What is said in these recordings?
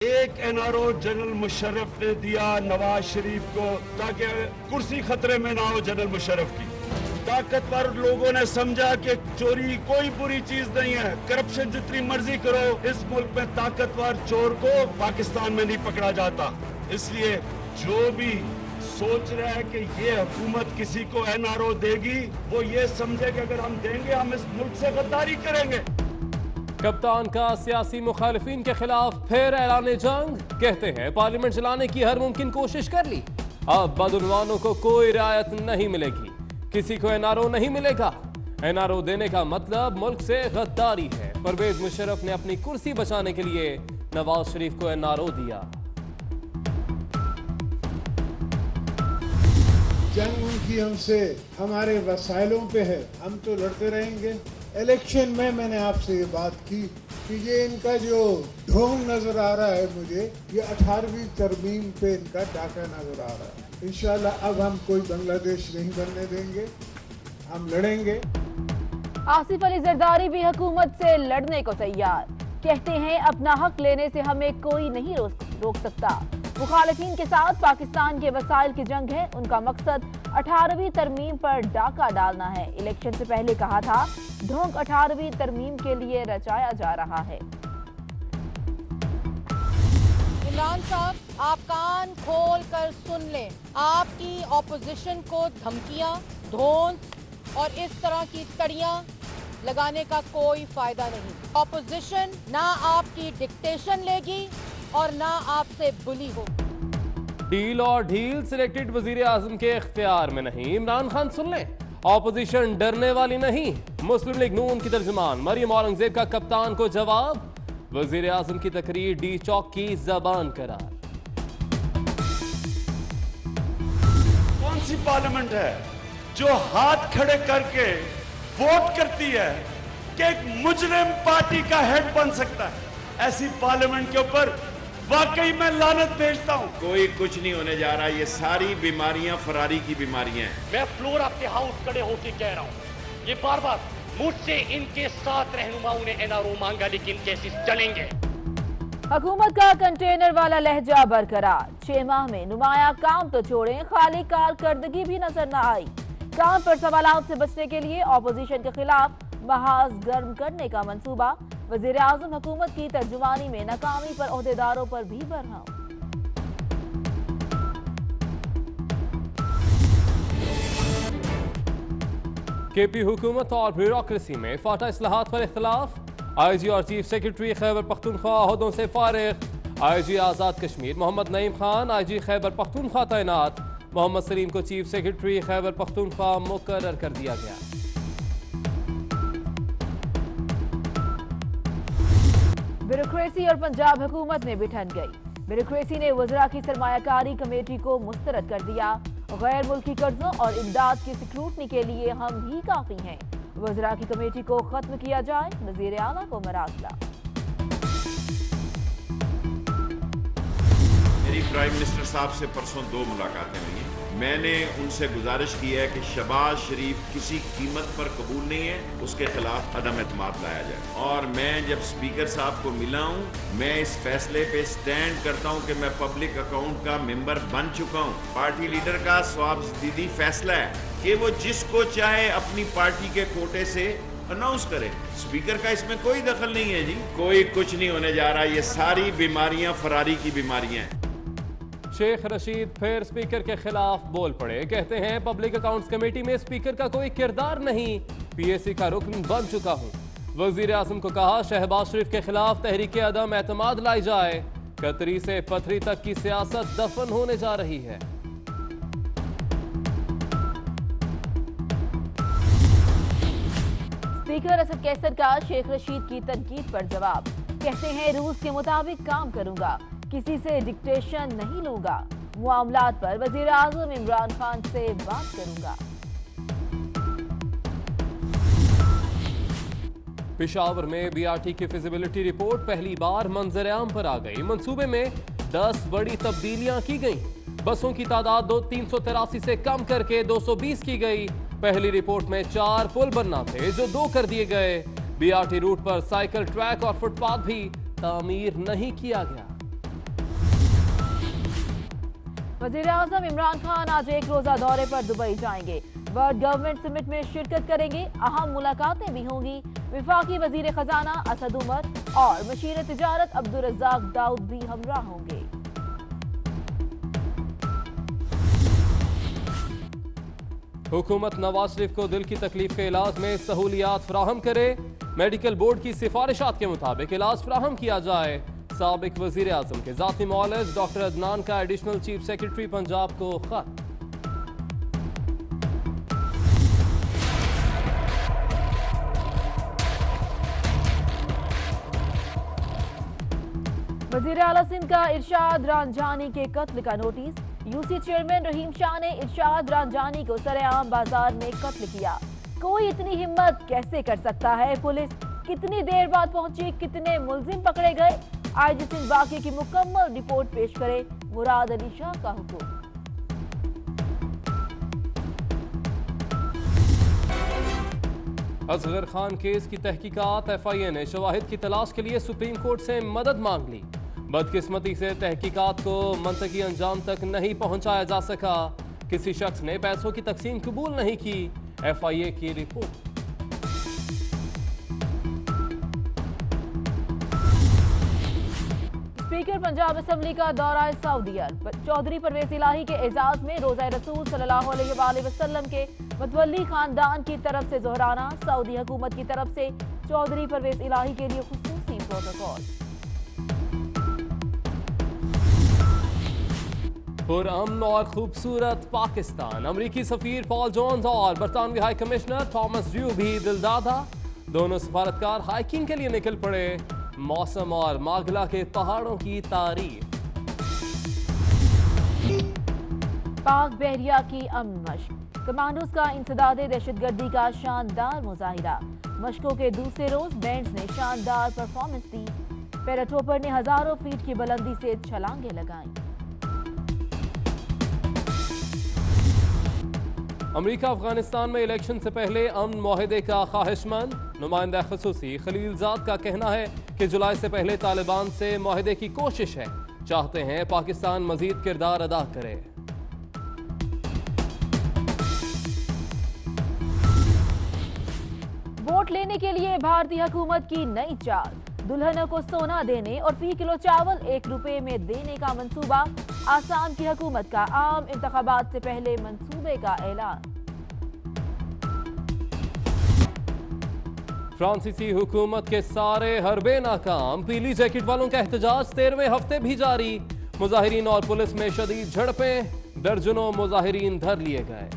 एक NRO general Musharraf ने दिया नवाज शरीफ को ताकि कुर्सी खतरे में ना हो जनरल मुशर्रफ की। ताकतवर लोगों ने समझा कि चोरी कोई बुरी चीज नहीं है, करप्शन जितनी मर्जी करो, इस मुल्क में ताकतवर चोर को पाकिस्तान में नहीं पकड़ा जाता। इसलिए जो भी सोच रहा है कि ये हुकूमत किसी को एनआरओ देगी, वो ये समझे कि अगर हम देंगे हम इस मुल्क से गद्दारी करेंगे। कप्तान का सियासी मुखालिफिन के खिलाफ फिर ऐलान जंग। कहते हैं पार्लियामेंट चलाने की हर मुमकिन कोशिश कर ली, अब बदउनवानों को कोई रियायत नहीं मिलेगी, किसी को एनआरओ नहीं मिलेगा। एनआरओ देने का मतलब मुल्क से गद्दारी है। परवेज मुशर्रफ ने अपनी कुर्सी बचाने के लिए नवाज शरीफ को एनआरओ दिया। जंग उनकी हमसे हमारे वसाइलों पे है, हम तो लड़ते रहेंगे। इलेक्शन में मैंने आपसे ये बात की कि ये इनका जो ढोंग नजर आ रहा है मुझे, ये 18वीं तरमीम पे इनका डाका नजर आ रहा है। इंशाल्लाह अब हम कोई बांग्लादेश नहीं बनने देंगे, हम लड़ेंगे। आसिफ अली जरदारी भी हुकूमत से लड़ने को तैयार। कहते हैं अपना हक लेने से हमें कोई नहीं रोक सकता। मुखालिफिन के साथ पाकिस्तान के वसाइल की जंग है। उनका मकसद 18वीं तरमीम पर डाका डालना है। इलेक्शन से पहले कहा था ढोंग 18वीं तरमीम के लिए रचाया जा रहा है। इमरान साहब, आप कान खोल कर सुन लें, आपकी ऑपोजिशन को धमकियां, धौंस और इस तरह की तड़ियां लगाने का कोई फायदा नहीं। ऑपोजिशन ना आपकी डिक्टेशन लेगी और ना आपसे बुली हो। डील और ढील सिलेक्टेड वजीर आजम के इख्तियार में नहीं। इमरान खान सुन लें, ऑपोजिशन डरने वाली नहीं। मुस्लिम लीग नून की तर्जुमान मरियम औरंगजेब का कप्तान को जवाब। वजीर आजम की तकरीर डी चौक की जबान करार। कौन सी पार्लियामेंट है जो हाथ खड़े करके वोट करती है कि एक मुजरिम पार्टी का हेड बन सकता है? ऐसी पार्लियामेंट के ऊपर वाकई मैं लानत भेजता हूं। कोई कुछ नहीं होने जा रहा, ये सारी बीमारियां फरारी की बीमारियां हैं। मैं फ्लोर ऑफ द हाउस खड़े होकर कह रहा हूं, ये बार बार मुझसे इनके साथ रहनुमाओं ने एनआरओ मांगा, लेकिन केसेस चलेंगे। हुकूमत का कंटेनर वाला लहजा बरकरार। 6 माह में नुमाया काम तो छोड़ें, खाली कारकर्दगी भी नजर न आई। काम पर सवालात से बचने के लिए ऑपोजिशन के खिलाफ महाज गर्म करने का मंसूबा। वजीर आजम हुकूमत की तर्जुमानी में नाकामी पर ओहदेदारों पर भी बरहम। केपी हुकूमत और ब्यूरोक्रेसी में फाटा इस्लाहात पर इख्तिलाफ। आईजी और चीफ सेक्रेटरी खैबर पख्तूनख्वा ओहदों से फारिग। आईजी आजाद कश्मीर मोहम्मद नईम खान आईजी खैबर पख्तूनख्वा तैनात। मोहम्मद सलीम को चीफ सेक्रेटरी खैबर पख्तूनख्वा मुकर्रर कर दिया गया। ब्यूरोक्रेसी और पंजाब हुकूमत में बिठन गई। ब्यूरोक्रेसी ने वज़रा की सरमायाकारी कमेटी को मुस्तरद कर दिया। गैर मुल्की कर्जों और इमदाद की स्क्रूटनी के लिए हम भी काफी हैं। वज़रा की कमेटी को खत्म किया जाए, वज़ीर आला को मरासला। मेरी प्राइम मिनिस्टर साहब से परसों 2 मुलाकातें हुई हैं। मैंने उनसे गुजारिश की है कि शहबाज शरीफ किसी कीमत पर कबूल नहीं है, उसके खिलाफ अदम एतमाद लाया जाए। और मैं जब स्पीकर साहब को मिला हूँ, मैं इस फैसले पे स्टैंड करता हूँ कि मैं पब्लिक अकाउंट का मेंबर बन चुका हूँ। पार्टी लीडर का स्वाबदीदी फैसला है कि वो जिसको चाहे अपनी पार्टी के कोटे से अनाउंस करे। स्पीकर का इसमें कोई दखल नहीं है जी। कोई कुछ नहीं होने जा रहा, ये सारी बीमारियां फरारी की बीमारियां हैं। शेख रशीद फिर स्पीकर के खिलाफ बोल पड़े। कहते हैं पब्लिक अकाउंट्स कमेटी में स्पीकर का कोई किरदार नहीं, पीएसी का रुकन बन चुका हूं। वजीर आजम को कहा शहबाज शरीफ के खिलाफ तहरीके अदम एतमाद लाई जाए। कतरी से पथरी तक की सियासत दफन होने जा रही है। स्पीकर असद कैसर का शेख रशीद की तनकीद पर जवाब। कहते हैं रूल्स के मुताबिक काम करूंगा, किसी से डिक्टेशन नहीं लूंगा। मामलात पर वजीर आजम इमरान खान से बात करूंगा। पेशावर में बीआरटी की फिजिबिलिटी रिपोर्ट पहली बार मंजर-ए-आम पर आ गई। मंसूबे में 10 बड़ी तब्दीलियां की गई। बसों की तादाद 383 से कम करके 220 की गई। पहली रिपोर्ट में 4 पुल बनना थे जो 2 कर दिए गए। बीआरटी रूट पर साइकिल ट्रैक और फुटपाथ भी तामीर नहीं किया गया। वज़ीर-ए-आज़म इमरान खान आज एक रोजा दौरे पर दुबई जाएंगे। वर्ल्ड गवर्नमेंट समिट में शिरकत करेंगे। अहम मुलाकातें भी होंगी। विफाकी वज़ीर खजाना असद उमर और मशीर तिजारत अब्दुल रज़्ज़ाक दाऊद भी हमरा होंगे। हुकूमत नवाज शरीफ को दिल की तकलीफ के इलाज में सहूलियात फराहम करे। मेडिकल बोर्ड की सिफारिशात के मुताबिक इलाज फराहम किया जाए। साबिक वज़ीर आज़म के ज़ाती मुआलिज डॉक्टर अदनान का एडिशनल चीफ सेक्रेटरी पंजाब को खत। वज़ीर आला सिंध का इरशाद रांझानी के कत्ल का नोटिस। यूसी चेयरमैन रहीम शाह ने इरशाद रांझानी को सरेआम बाजार में कत्ल किया। कोई इतनी हिम्मत कैसे कर सकता है? पुलिस कितनी देर बाद पहुंची? कितने मुलजिम पकड़े गए? आईजी सिंध वाक़े की मुकम्मल रिपोर्ट पेश करे। मुराद अली शाह का हुक्म। असगर खान केस की तहकीकात। FIA ने शवाहिद की तलाश के लिए सुप्रीम कोर्ट से मदद मांग ली। बदकिस्मती से तहकीकात को मंतकी अंजाम तक नहीं पहुंचाया जा सका। किसी शख्स ने पैसों की तकसीम कबूल नहीं की। FIA की रिपोर्ट। स्पीकर पंजाब असम्बली का दौरा सऊदी अरब। चौधरी परवेज इलाही के एजाज में रोज़ा रसूल सल्लल्लाहु अलैहि वसल्लम के मतवल्ली खानदान की तरफ से जोहराना। सऊदी हुकूमत की तरफ से चौधरी परवेज इलाही के लिए खुसूसी प्रोटोकॉल। पुरअमन और खूबसूरत पाकिस्तान। अमरीकी सफीर पॉल जोन्स और बरतानवी हाई कमिश्नर थॉमस ड्रू भी दिलदादा। दोनों सफारतकार हाइकिंग के लिए निकल पड़े। मौसम और मागला के पहाड़ों की तारीफ। पाक बहरिया की अमन मश्क। कमांडोज का इंसदादे दहशतगर्दी का शानदार मुजाहिरा। मशकों के दूसरे रोज बैंड्स ने शानदार परफॉर्मेंस दी। पैराट्रूपर ने हजारों फीट की बुलंदी से छलांगे लगाई। अमरीका अफगानिस्तान में इलेक्शन से पहले अमन मुआहदे का ख्वाहिशमंद। नुमाइंदा खुसूसी खलीलजाद का कहना है कि जुलाई से पहले तालिबान से मुआहदे की कोशिश है। चाहते हैं पाकिस्तान मजीद किरदार अदा करे। वोट लेने के लिए भारतीय हुकूमत की नई चाल। दुल्हनों को सोना देने और फी किलो चावल 1 रुपए में देने का मंसूबा। आसाम की हुकूमत का आम इंतखाबात से पहले मंसूबे का ऐलान। फ्रांसीसी हुकूमत के सारे हरबे नाकाम। पीली जैकेट वालों का एहतजाज 13वें हफ्ते भी जारी। मुजाहिरीन और पुलिस में शदीद झड़पें। दर्जनों मुजाहिरीन धर लिए गए।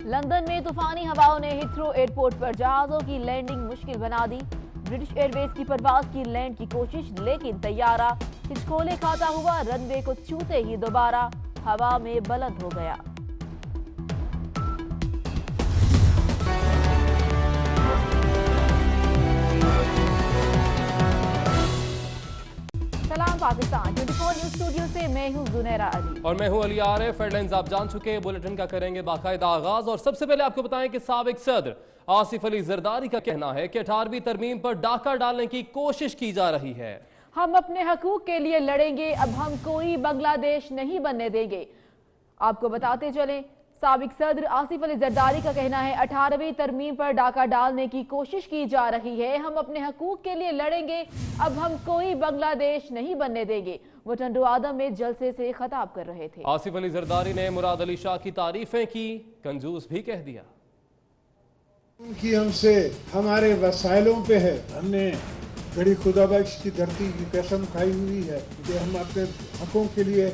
लंदन में तूफानी हवाओं ने हिथ्रो एयरपोर्ट पर जहाजों की लैंडिंग मुश्किल बना दी। ब्रिटिश एयरवेज की परवाज की लैंड की कोशिश, लेकिन तैयारा हिचकोले खाता हुआ रनवे को छूते ही दोबारा हवा में बुलंद हो गया। सलाम पाकिस्तान 24 न्यूज स्टूडियो से मैं हूं जुनैरा अली और मैं हूं अली आरिफ। हेडलाइंस आप जान चुके हैं। बुलेटिन का करेंगे बाकायदा आगाज और सबसे पहले आपको बताएं कि साबिक सदर आसिफ अली जरदारी का कहना है कि 18वीं तरमीम पर डाका डालने की कोशिश की जा रही है। हम अपने हकूक के लिए लड़ेंगे। अब हम कोई बांग्लादेश नहीं बनने देंगे। आपको बताते चलें, साबिक सदर आसिफ अली जरदारी का कहना है 18वीं तरमीम पर डाका डालने की कोशिश की जा रही है। हम अपने हकूक के लिए लड़ेंगे। अब हम कोई बांग्लादेश नहीं बनने देंगे। वो टंडो आदम में जलसे से खिताब कर रहे थे। आसिफ अली जरदारी ने मुराद अली शाह की तारीफें की, कंजूस भी कह दिया। उनकी हमसे हमारे वसाइलों पे है। हमने बड़ी खुदाबख्श की धरती की कसम खाई हुई है कि हम अपने हकों के लिए,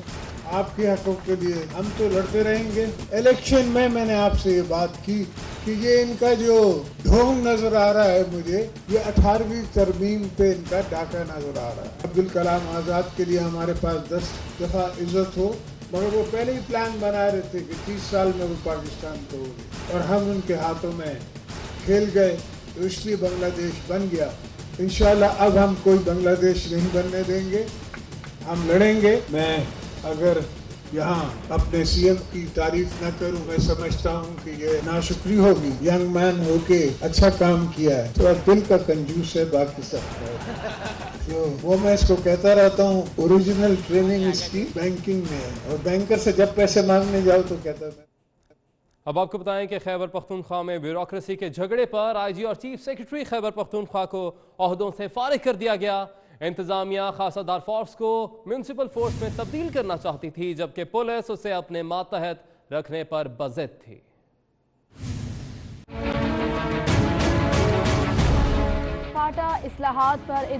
आपके हकों के लिए हम तो लड़ते रहेंगे। इलेक्शन में मैंने आपसे ये बात की कि ये इनका जो ढोंग नजर आ रहा है मुझे, ये 18वीं तरमीम पे इनका डाका नजर आ रहा है। अब्दुल कलाम आज़ाद के लिए हमारे पास 10 दफ़ा इज्जत हो, मगर वो पहले ही प्लान बना रहे थे कि 30 साल में वो पाकिस्तान तोड़े और हम उनके हाथों में खेल गए, तो इसलिए बांग्लादेश बन गया। इंशाल्लाह अब हम कोई बांग्लादेश नहीं बनने देंगे। हम लड़ेंगे। मैं अगर यहाँ अपने सीएम की तारीफ न करूं, मैं समझता हूं कि ये नाशुक्री होगी। यंग मैन होके अच्छा काम किया है, थोड़ा दिल का कंजूस है, बाकी सब तो वो मैं इसको कहता रहता हूँ। ओरिजिनल ट्रेनिंग इसकी बैंकिंग में है, और बैंकर से जब पैसे मांगने जाओ तो कहता है। अब आपको बताएं कि खैबर पख्तूनख्वा में ब्यूरोक्रेसी के झगड़े पर आईजी और चीफ सेक्रेटरी खैबर पख्तूनख्वा को ओहदों से फारिग कर दिया गया। इंतजामिया खासादार फोर्स को म्यूनसिपल फोर्स में तब्दील करना चाहती थी, जबकि पुलिस उसे अपने मातहत रखने पर बज़िद थी। फाटा इस्लाहात पर